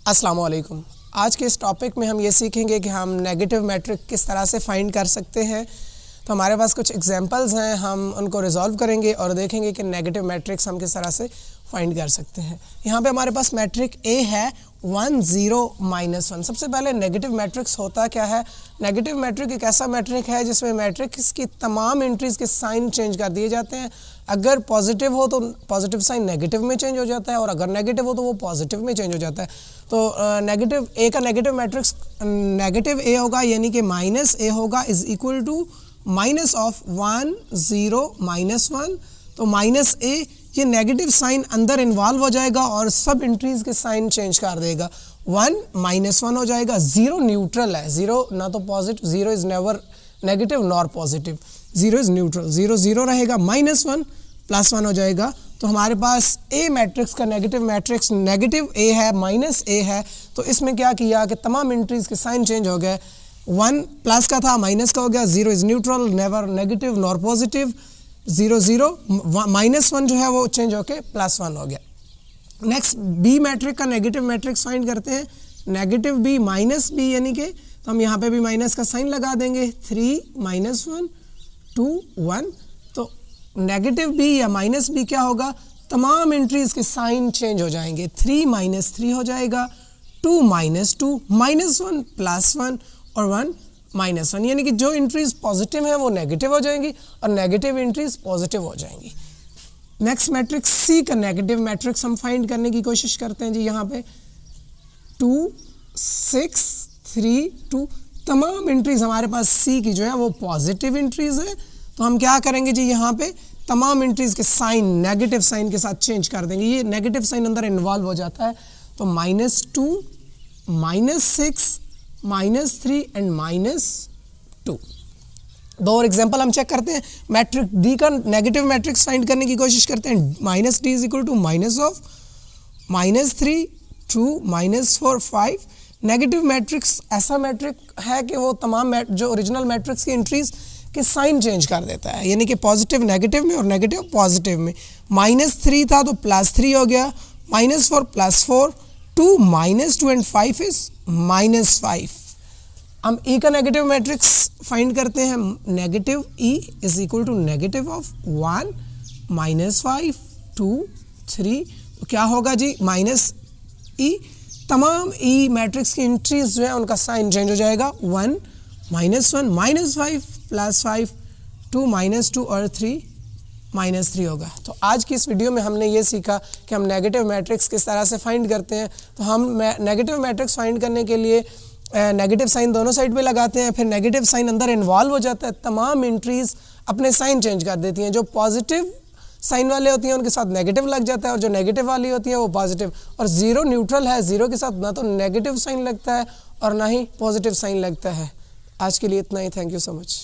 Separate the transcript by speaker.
Speaker 1: अस्सलाम वालेकुम। आज के इस टॉपिक में हम ये सीखेंगे कि हम नेगेटिव मैट्रिक किस तरह से फाइंड कर सकते हैं। तो हमारे पास कुछ एग्जांपल्स हैं, हम उनको रिजॉल्व करेंगे और देखेंगे कि नेगेटिव मैट्रिक्स हम किस तरह से फाइंड कर सकते हैं। यहाँ पे हमारे पास मैट्रिक ए है 1 0 -1। सबसे पहले नेगेटिव मैट्रिक्स होता क्या है? नेगेटिव मैट्रिक एक ऐसा मैट्रिक है जिसमें मैट्रिक्स की तमाम एंट्रीज़ के साइन चेंज कर दिए जाते हैं। अगर पॉजिटिव हो तो पॉजिटिव साइन नेगेटिव में चेंज हो जाता है और अगर नेगेटिव हो तो वो पॉजिटिव में चेंज हो जाता है। तो नेगेटिव ए का नेगेटिव मैट्रिक्स नेगेटिव ए होगा, यानी कि माइनस ए होगा is equal to minus of 1 0 -1। तो माइनस ए ये नेगेटिव साइन अंदर इन्वॉल्व हो जाएगा और सब एंट्रीज के साइन चेंज कर देगा। 1 -1 हो जाएगा। 0 न्यूट्रल है, 0 ना तो positive, 0 is never negative nor positive, 0 is neutral. 0 0 रहेगा, -1 +1 हो जाएगा। तो हमारे पास ए मैट्रिक्स का नेगेटिव मैट्रिक्स नेगेटिव ए है, माइनस ए है। तो इसमें क्या किया कि तमाम एंट्रीज के साइन चेंज हो गए। 1 प्लस का था, माइनस का हो गया। 0 is neutral, never negative nor positive. 0 0 -1 जो है वो चेंज होके +1 हो गया। नेक्स्ट बी मैट्रिक का नेगेटिव मैट्रिक्स फाइंड करते हैं। नेगेटिव बी माइनस बी, यानी कि तो हम यहाँ पे भी माइनस का साइन लगा देंगे। 3 -1 2 1। तो नेगेटिव बी या माइनस बी क्या होगा? तमाम एंट्रीज के साइन चेंज हो जाएंगे। 3 -3 हो जाएगा, 2 -2 -1 +1 और 1 -1, यानी कि जो एंट्रीज पॉजिटिव है वो नेगेटिव हो जाएंगी और नेगेटिव एंट्रीज पॉजिटिव हो जाएंगी। नेक्स्ट मैट्रिक्स सी का नेगेटिव मैट्रिक्स हम फाइंड करने की कोशिश करते हैं जी। यहाँ पे 2 6 3 2 तमाम एंट्रीज हमारे पास सी की जो है वो पॉजिटिव एंट्रीज है। तो हम क्या करेंगे जी, यहाँ पे तमाम एंट्रीज के साइन नेगेटिव साइन के साथ चेंज कर देंगे। ये नेगेटिव साइन अंदर इन्वॉल्व हो जाता है। तो -2 -6 -3 एंड -2। दो और एग्जांपल हम चेक करते हैं। मैट्रिक डी का नेगेटिव मैट्रिक्स फाइंड करने की कोशिश करते हैं। -d is equal to minus of -3 2 -4 5। Negative matrix ऐसा मैट्रिक है कि वो तमाम जो ओरिजिनल मैट्रिक्स की एंट्रीज के साइन चेंज कर देता है, यानी कि पॉजिटिव नेगेटिव में और नेगेटिव पॉजिटिव में। -3 था तो +3 हो गया, -4 +4, 2 -2 एंड 5 इज -5। हम ई का नेगेटिव मैट्रिक्स फाइंड करते हैं। Negative E is equal to negative of 1 -5 2 3। तो क्या होगा जी? -e तमाम ई मैट्रिक्स की एंट्रीज जो है उनका साइन चेंज हो जाएगा। 1 -1 -5 +5 2 -2 और 3 -3 होगा। तो आज की इस वीडियो में हमने ये सीखा कि हम नेगेटिव मैट्रिक्स किस तरह से फाइंड करते हैं। तो हम नेगेटिव मैट्रिक्स फाइंड करने के लिए नेगेटिव साइन दोनों साइड पे लगाते हैं, फिर नेगेटिव साइन अंदर इन्वॉल्व हो जाता है, तमाम एंट्रीज अपने साइन चेंज कर देती हैं। जो पॉजिटिव साइन वाले होती हैं उनके साथ नेगेटिव लग जाता है और जो नेगेटिव वाली होती है वो पॉजिटिव। और 0 न्यूट्रल है, 0 के साथ ना तो नेगेटिव साइन लगता है और ना ही पॉजिटिव साइन लगता है। आज के लिए इतना ही। Thank you so much.